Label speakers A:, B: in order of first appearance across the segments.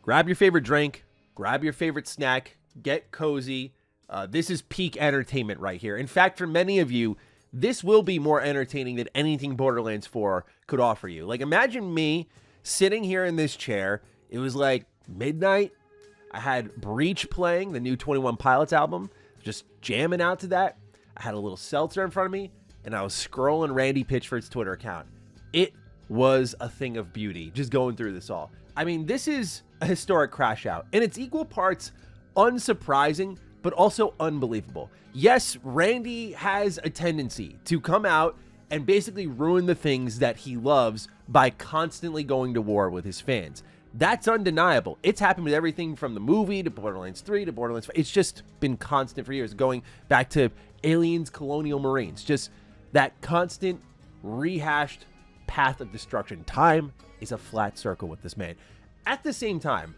A: Grab your favorite drink, grab your favorite snack, get cozy. This is peak entertainment right here. In fact, for many of you, this will be more entertaining than anything Borderlands 4 could offer you. Like, imagine me sitting here in this chair. It was like midnight. I had Breach playing, the new 21 Pilots album, just jamming out to that. I had a little seltzer in front of me, and I was scrolling Randy Pitchford's Twitter account. It was a thing of beauty, just going through this all. I mean, this is a historic Crashout, and it's equal parts unsurprising, but also unbelievable. Yes, Randy has a tendency to come out and basically ruin the things that he loves by constantly going to war with his fans. That's undeniable. It's happened with everything from the movie to Borderlands 3 to Borderlands 4. It's just been constant for years, going back to Aliens, Colonial Marines. Just that constant, rehashed path of destruction. Time is a flat circle with this man. At the same time,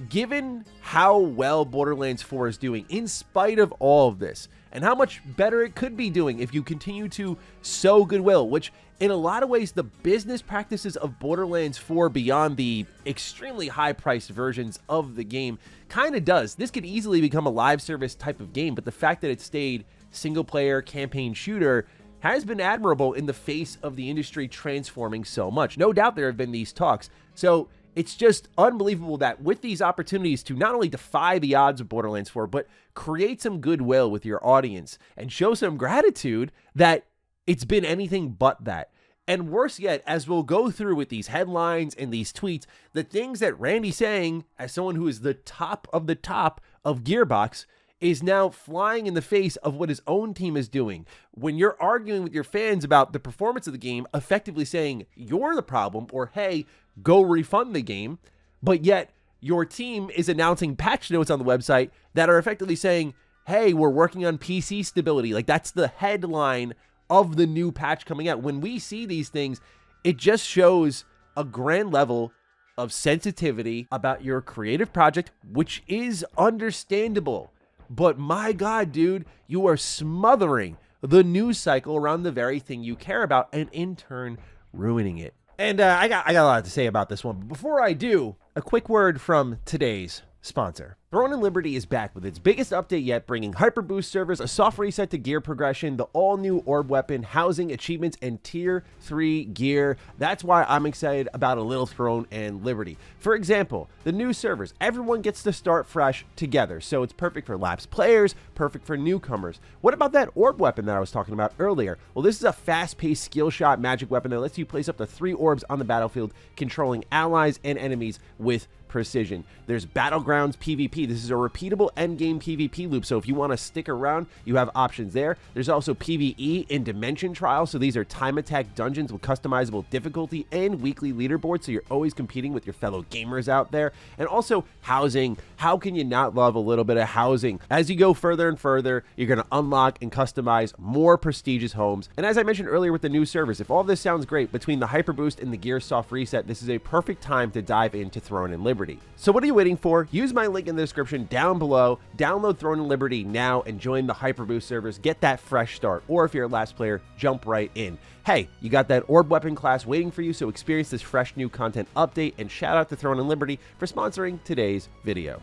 A: given how well Borderlands 4 is doing, in spite of all of this, and how much better it could be doing if you continue to sow goodwill, which in a lot of ways, the business practices of Borderlands 4 beyond the extremely high-priced versions of the game kind of does. This could easily become a live service type of game, but the fact that it stayed single-player campaign shooter has been admirable in the face of the industry transforming so much. No doubt there have been these talks. So it's just unbelievable that with these opportunities to not only defy the odds of Borderlands 4, but create some goodwill with your audience and show some gratitude, that it's been anything but that. And worse yet, as we'll go through with these headlines and these tweets, the things that Randy's saying as someone who is the top of Gearbox is now flying in the face of what his own team is doing. When you're arguing with your fans about the performance of the game, effectively saying you're the problem, or hey, go refund the game, but yet your team is announcing patch notes on the website that are effectively saying, hey, we're working on PC stability. Like, that's the headline of the new patch coming out. When we see these things, it just shows a grand level of sensitivity about your creative project, which is understandable. But my God, dude, you are smothering the news cycle around the very thing you care about, and in turn ruining it. And I got a lot to say about this one. But before I do, a quick word from today's sponsor. Throne and Liberty is back with its biggest update yet, bringing Hyper Boost servers, a soft reset to gear progression, the all-new orb weapon, housing, achievements, and Tier 3 gear. That's why I'm excited about a little Throne and Liberty. For example, the new servers, everyone gets to start fresh together, so it's perfect for lapsed players, perfect for newcomers. What about that orb weapon that I was talking about earlier? Well, this is a fast-paced skill shot magic weapon that lets you place up to 3 orbs on the battlefield, controlling allies and enemies with precision. There's Battlegrounds PvP. This is a repeatable endgame PvP loop, so if you want to stick around, you have options there. There's also PvE in Dimension Trial, so these are time attack dungeons with customizable difficulty and weekly leaderboards, so you're always competing with your fellow gamers out there. And also housing. How can you not love a little bit of housing? As you go further and further, you're going to unlock and customize more prestigious homes. And as I mentioned earlier with the new servers, if all this sounds great, between the Hyper Boost and the Gear Soft Reset, this is a perfect time to dive into Throne and Liberty. So what are you waiting for? Use my link in the description down below, download Throne and Liberty now, and join the Hyper Boost servers. Get that fresh start, or if you're a last player, jump right in. Hey, you got that orb weapon class waiting for you, so experience this fresh new content update, and shout out to Throne and Liberty for sponsoring today's video.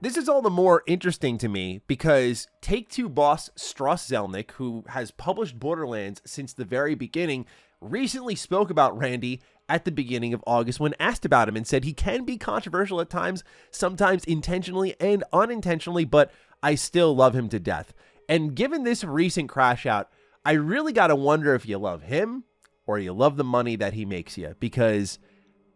A: This is all the more interesting to me because Take-Two boss Strauss Zelnick, who has published Borderlands since the very beginning, recently spoke about Randy at the beginning of August when asked about him, and said he can be controversial at times, sometimes intentionally and unintentionally, but I still love him to death. And given this recent Crashout, I really got to wonder if you love him or you love the money that he makes you, because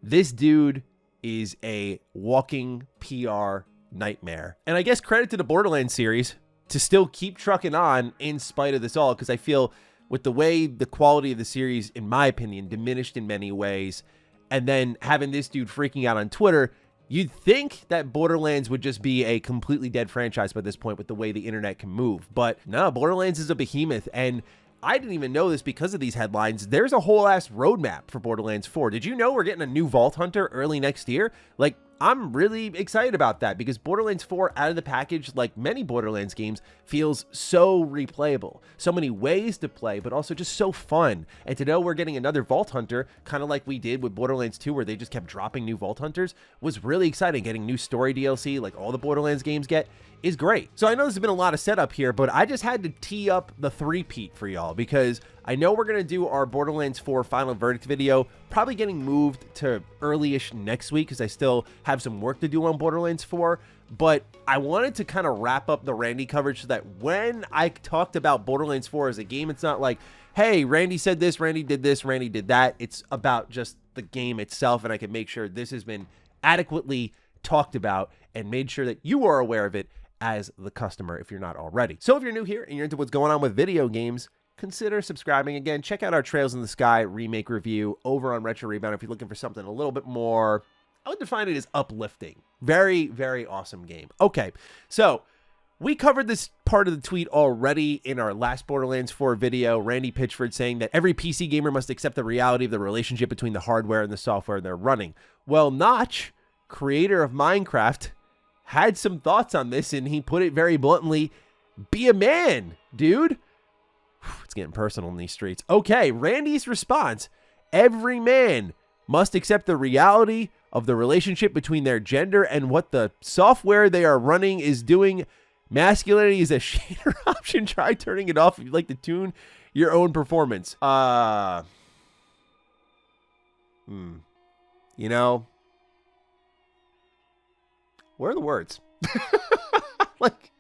A: this dude is a walking PR nightmare. And I guess credit to the Borderlands series to still keep trucking on in spite of this all, because I feel with the way the quality of the series, in my opinion, diminished in many ways, and then having this dude freaking out on Twitter, you'd think that Borderlands would just be a completely dead franchise by this point with the way the internet can move. But no, Borderlands is a behemoth, and I didn't even know this because of these headlines. There's a whole ass roadmap for Borderlands 4. Did you know we're getting a new Vault Hunter early next year? Like, I'm really excited about that because Borderlands 4 out of the package, like many Borderlands games, feels so replayable. So many ways to play, but also just so fun. And to know we're getting another Vault Hunter, kind of like we did with Borderlands 2, where they just kept dropping new Vault Hunters, was really exciting. Getting new story DLC, like all the Borderlands games get, is great. So I know there's been a lot of setup here, but I just had to tee up the three-peat for y'all because I know we're going to do our Borderlands 4 Final Verdict video, probably getting moved to early-ish next week because I still have some work to do on Borderlands 4, but I wanted to kind of wrap up the Randy coverage so that when I talked about Borderlands 4 as a game, it's not like, hey, Randy said this, Randy did this, Randy did that. It's about just the game itself, and I can make sure this has been adequately talked about and made sure that you are aware of it as the customer if you're not already. So if you're new here and you're into what's going on with video games, consider subscribing. Again, check out our Trails in the Sky remake review over on Retro Rebound if you're looking for something a little bit more, I would define it as uplifting. Very, very awesome game. Okay, so we covered this part of the tweet already in our last Borderlands 4 video. Randy Pitchford saying that every PC gamer must accept the reality of the relationship between the hardware and the software they're running. Well, Notch, creator of Minecraft, had some thoughts on this, and he put it very bluntly, be a man, dude. It's getting personal in these streets. Okay, Randy's response, every man must accept the reality of the relationship between their gender and what the software they are running is doing. Masculinity is a shader option. Try turning it off if you'd like to tune your own performance. You know, where are the words? Like,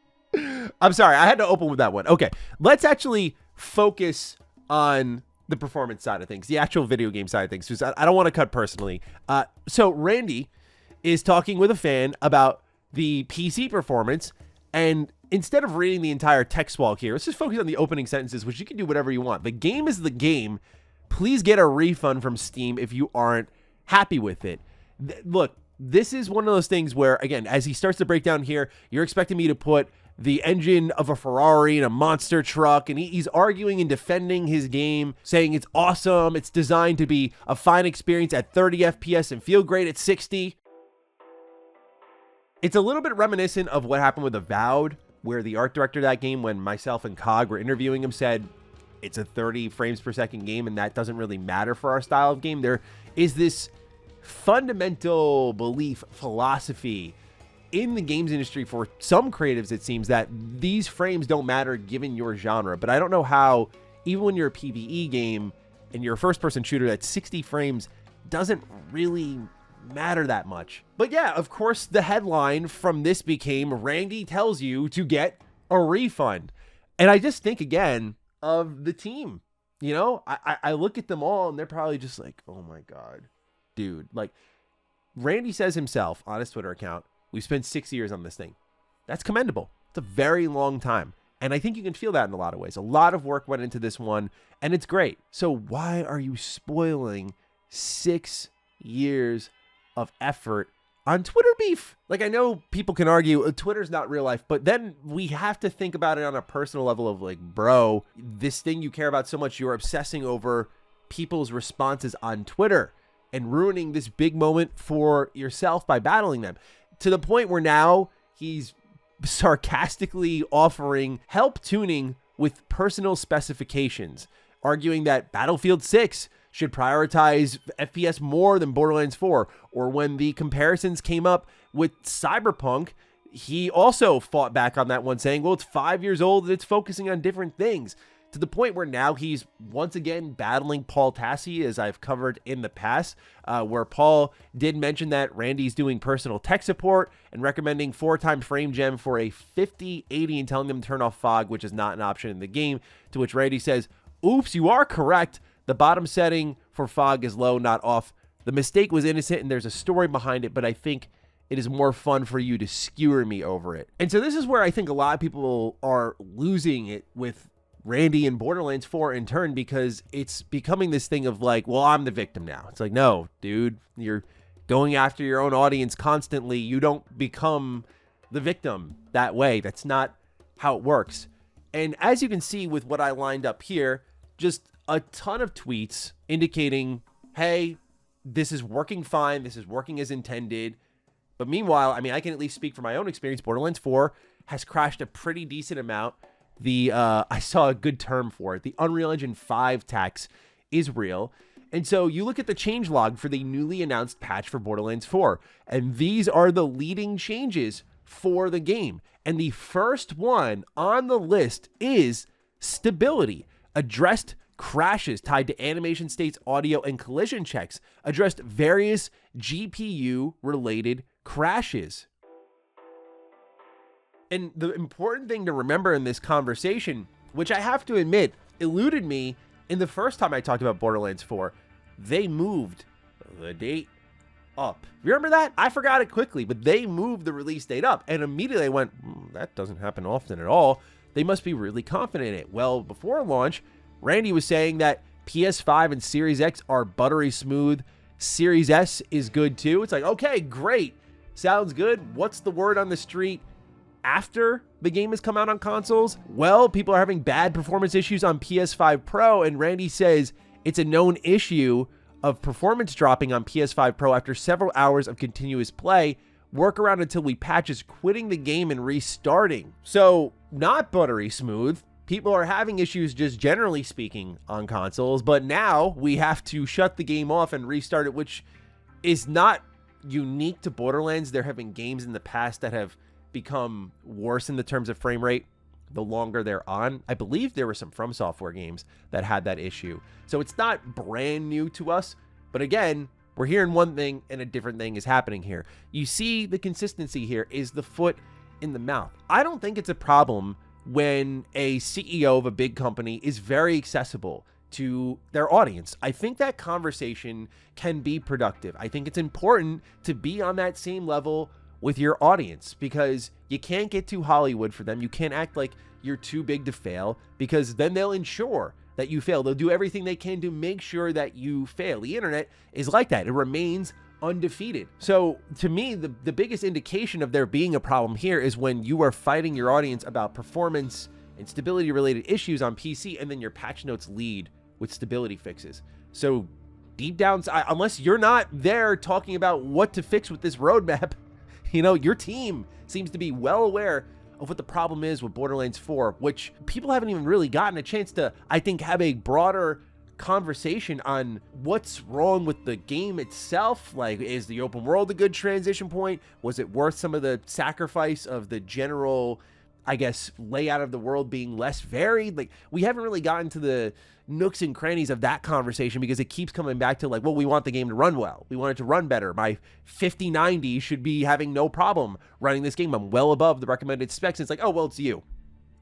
A: I'm sorry, I had to open with that one. Okay, let's actually focus on the performance side of things, the actual video game side of things, because I don't want to cut personally. So Randy is talking with a fan about the PC performance, and instead of reading the entire text walk here, let's just focus on the opening sentences, which you can do whatever you want. The game is the game. Please get a refund from Steam if you aren't happy with it. Look, this is one of those things where, again, as he starts to break down here, you're expecting me to put the engine of a Ferrari in a monster truck, and he's arguing and defending his game, saying it's awesome, it's designed to be a fine experience at 30 FPS and feel great at 60. It's a little bit reminiscent of what happened with Avowed, where the art director of that game, when myself and Cog were interviewing him, said it's a 30 frames per second game, and that doesn't really matter for our style of game. There is this fundamental belief, philosophy in the games industry for some creatives, it seems, that these frames don't matter given your genre. But I don't know how, even when you're a PvE game and you're a first-person shooter, that 60 frames doesn't really matter that much. But yeah, of course, the headline from this became, Randy tells you to get a refund. And I just think, again, of the team. You know, I look at them all, and they're probably just like, oh my God, dude. Like, Randy says himself on his Twitter account, we've spent 6 years on this thing. That's commendable. It's a very long time. And I think you can feel that in a lot of ways. A lot of work went into this one, and it's great. So why are you spoiling 6 years of effort on Twitter beef? Like, I know people can argue Twitter's not real life, but then we have to think about it on a personal level of like, bro, this thing you care about so much, you're obsessing over people's responses on Twitter and ruining this big moment for yourself by battling them, to the point where now he's sarcastically offering help tuning with personal specifications, arguing that Battlefield 6 should prioritize FPS more than Borderlands 4. Or when the comparisons came up with Cyberpunk, he also fought back on that one, saying, well, it's 5 years old and it's focusing on different things. To the point where now he's once again battling Paul Tassi, as I've covered in the past, where Paul did mention that Randy's doing personal tech support and recommending 4x frame gem for a 5080 and telling them to turn off fog, which is not an option in the game, to which Randy says, oops, you are correct. The bottom setting for fog is low, not off. The mistake was innocent and there's a story behind it, but I think it is more fun for you to skewer me over it. And so this is where I think a lot of people are losing it with Randy and Borderlands 4 in turn, because it's becoming this thing of like, well, I'm the victim now. It's like, no, dude, you're going after your own audience constantly. You don't become the victim that way. That's not how it works. And as you can see with what I lined up here, just a ton of tweets indicating, hey, this is working fine. This is working as intended. But meanwhile, I mean, I can at least speak from my own experience. Borderlands 4 has crashed a pretty decent amount. I saw a good term for it. The Unreal Engine 5 tax is real. And so you look at the changelog for the newly announced patch for Borderlands 4, and these are the leading changes for the game. And the first one on the list is stability. Addressed crashes tied to animation states, audio, and collision checks. Addressed various GPU-related crashes. And the important thing to remember in this conversation, which I have to admit, eluded me in the first time I talked about Borderlands 4, they moved the date up. Remember that? I forgot it quickly, but they moved the release date up. And immediately I went, that doesn't happen often at all. They must be really confident in it. Well, before launch, Randy was saying that PS5 and Series X are buttery smooth. Series S is good too. It's like, okay, great. Sounds good. What's the word on the street after the game has come out on consoles? Well, people are having bad performance issues on PS5 Pro, and Randy says it's a known issue of performance dropping on PS5 Pro after several hours of continuous play. Workaround until we patch is quitting the game and restarting. So, not buttery smooth. People are having issues just generally speaking on consoles, but now we have to shut the game off and restart it, which is not unique to Borderlands. There have been games in the past that have become worse in the terms of frame rate the longer they're on. I believe there were some From Software games that had that issue. So it's not brand new to us, but again, we're hearing one thing and a different thing is happening here. You see the consistency here is the foot in the mouth. I don't think it's a problem when a CEO of a big company is very accessible to their audience. I think that conversation can be productive. I think it's important to be on that same level with your audience because you can't get too Hollywood for them. You can't act like you're too big to fail because then they'll ensure that you fail. They'll do everything they can to make sure that you fail. The internet is like that. It remains undefeated. So to me, the biggest indication of there being a problem here is when you are fighting your audience about performance and stability related issues on PC, and then your patch notes lead with stability fixes. So deep down, unless you're not there talking about what to fix with this roadmap, you know, your team seems to be well aware of what the problem is with Borderlands 4, which people haven't even really gotten a chance to, I think, have a broader conversation on what's wrong with the game itself. Like, is the open world a good transition point? Was it worth some of the sacrifice of the general, I guess, layout of the world being less varied? Like, we haven't really gotten to the nooks and crannies of that conversation because it keeps coming back to like, well, we want the game to run well. We want it to run better. My 5090 should be having no problem running this game. I'm well above the recommended specs. It's like, oh, well, it's you.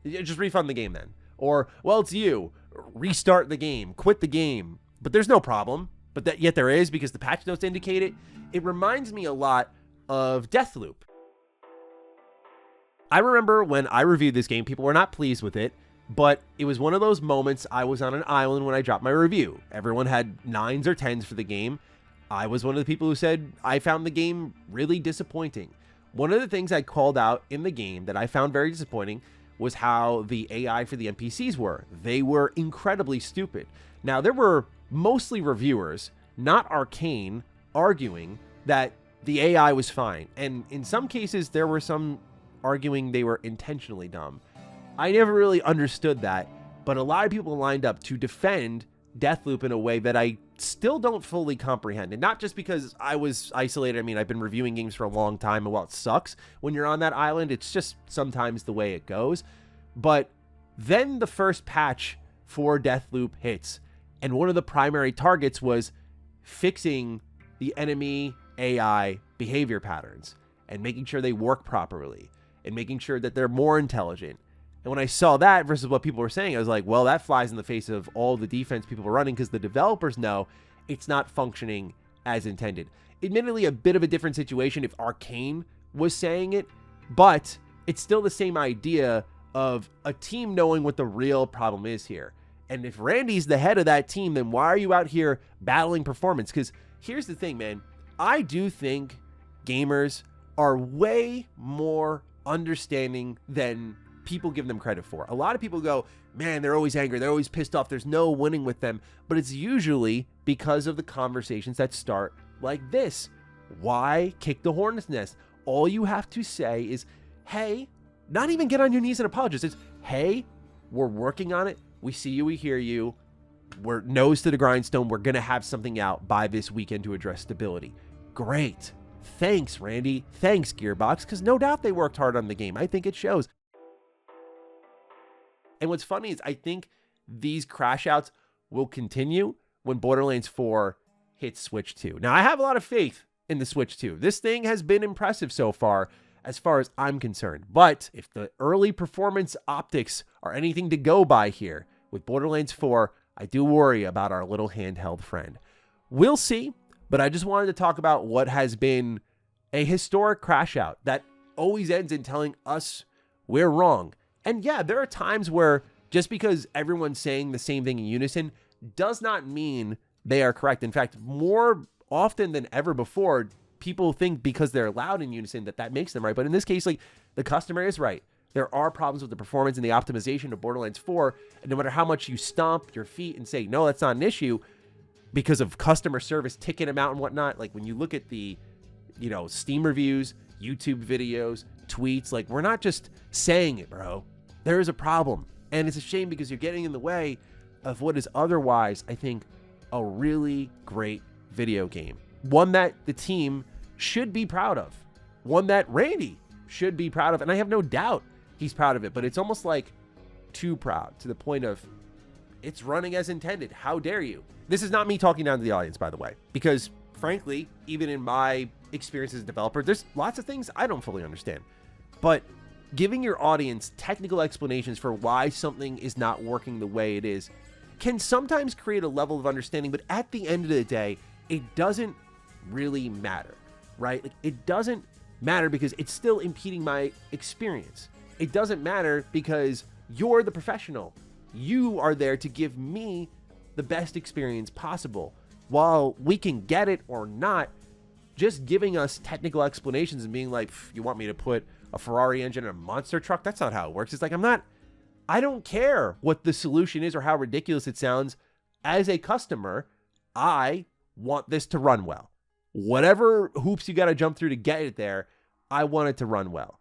A: Just refund the game then. Or, well, it's you. Restart the game, quit the game. But there's no problem. But that yet there is because the patch notes indicate it. It reminds me a lot of Deathloop. I remember when I reviewed this game, people were not pleased with it, but it was one of those moments. I was on an island when I dropped my review. Everyone had 9s or 10s for the game. I was one of the people who said I found the game really disappointing. One of the things I called out in the game that I found very disappointing was how the AI for the NPCs were. They were incredibly stupid. Now, there were mostly reviewers, not Arcane, arguing that the AI was fine. And in some cases, there were some arguing they were intentionally dumb. I never really understood that, but a lot of people lined up to defend Deathloop in a way that I still don't fully comprehend. And not just because I was isolated. I mean, I've been reviewing games for a long time, and while it sucks when you're on that island, it's just sometimes the way it goes. But then the first patch for Deathloop hits, and one of the primary targets was fixing the enemy AI behavior patterns and making sure they work properly and making sure that they're more intelligent. And when I saw that versus what people were saying, I was like, well, that flies in the face of all the defense people were running because the developers know it's not functioning as intended. Admittedly, a bit of a different situation if Arcane was saying it, but it's still the same idea of a team knowing what the real problem is here. And if Randy's the head of that team, then why are you out here battling performance? Because here's the thing, man. I do think gamers are way more understanding than people give them credit for. A lot of people go, man, they're always angry, they're always pissed off, there's no winning with them. But it's usually because of the conversations that start like this. Why kick the hornet's nest? all you have to say is, hey, not even get on your knees and apologize. It's, hey, we're working on it. We see you, we hear you. We're nose to the grindstone. We're going to have something out by this weekend to address stability. Great. Thanks, Randy. Thanks, Gearbox, because no doubt they worked hard on the game. I think it shows. And what's funny is I think these crashouts will continue when Borderlands 4 hits Switch 2. Now, I have a lot of faith in the Switch 2. This thing has been impressive so far as I'm concerned. But if the early performance optics are anything to go by here with Borderlands 4, I do worry about our little handheld friend. We'll see, but I just wanted to talk about what has been a historic crashout that always ends in telling us we're wrong. And yeah, there are times where just because everyone's saying the same thing in unison does not mean they are correct. In fact, more often than ever before, people think because they're loud in unison that makes them right. But in this case, like, the customer is right. There are problems with the performance and the optimization of Borderlands 4. And no matter how much you stomp your feet and say, no, that's not an issue because of customer service ticking them out and whatnot. Like, when you look at the, Steam reviews, YouTube videos, tweets, like, we're not just saying it, bro. There is a problem. And it's a shame because you're getting in the way of what is otherwise, I think, a really great video game. One that the team should be proud of. One that Randy should be proud of. And I have no doubt he's proud of it. But it's almost like too proud to the point of it's running as intended. How dare you? This is not me talking down to the audience, by the way. Because, frankly, even in my experience as a developer, there's lots of things I don't fully understand. But giving your audience technical explanations for why something is not working the way it is can sometimes create a level of understanding, but at the end of the day, it doesn't really matter, right? Like, it doesn't matter because it's still impeding my experience. It doesn't matter because you're the professional. You are there to give me the best experience possible. While we can get it or not, just giving us technical explanations and being like, you want me to put a Ferrari engine in a monster truck? That's not how it works. It's like, I don't care what the solution is or how ridiculous it sounds. As a customer, I want this to run well. Whatever hoops you got to jump through to get it there, I want it to run well.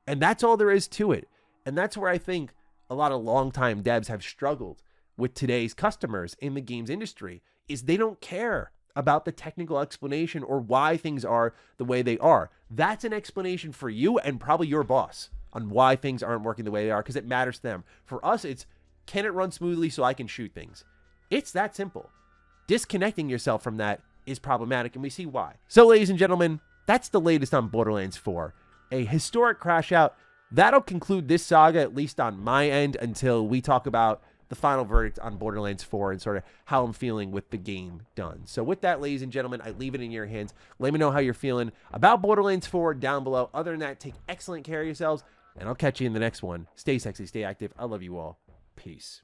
A: And that's all there is to it. And that's where I think a lot of longtime devs have struggled with today's customers in the games industry, is they don't care about the technical explanation or why things are the way they are. That's an explanation for you and probably your boss on why things aren't working the way they are, because it matters to them. For us, it's, can it run smoothly so I can shoot things? It's that simple. Disconnecting yourself from that is problematic, and we see why. So, ladies and gentlemen, that's the latest on Borderlands 4. A historic crashout. That'll conclude this saga, at least on my end, until we talk about the final verdict on Borderlands 4 and sort of how I'm feeling with the game done. So with that, ladies and gentlemen, I leave it in your hands. Let me know how you're feeling about Borderlands 4 down below. Other than that, take excellent care of yourselves, and I'll catch you in the next one. Stay sexy, stay active. I love you all. Peace.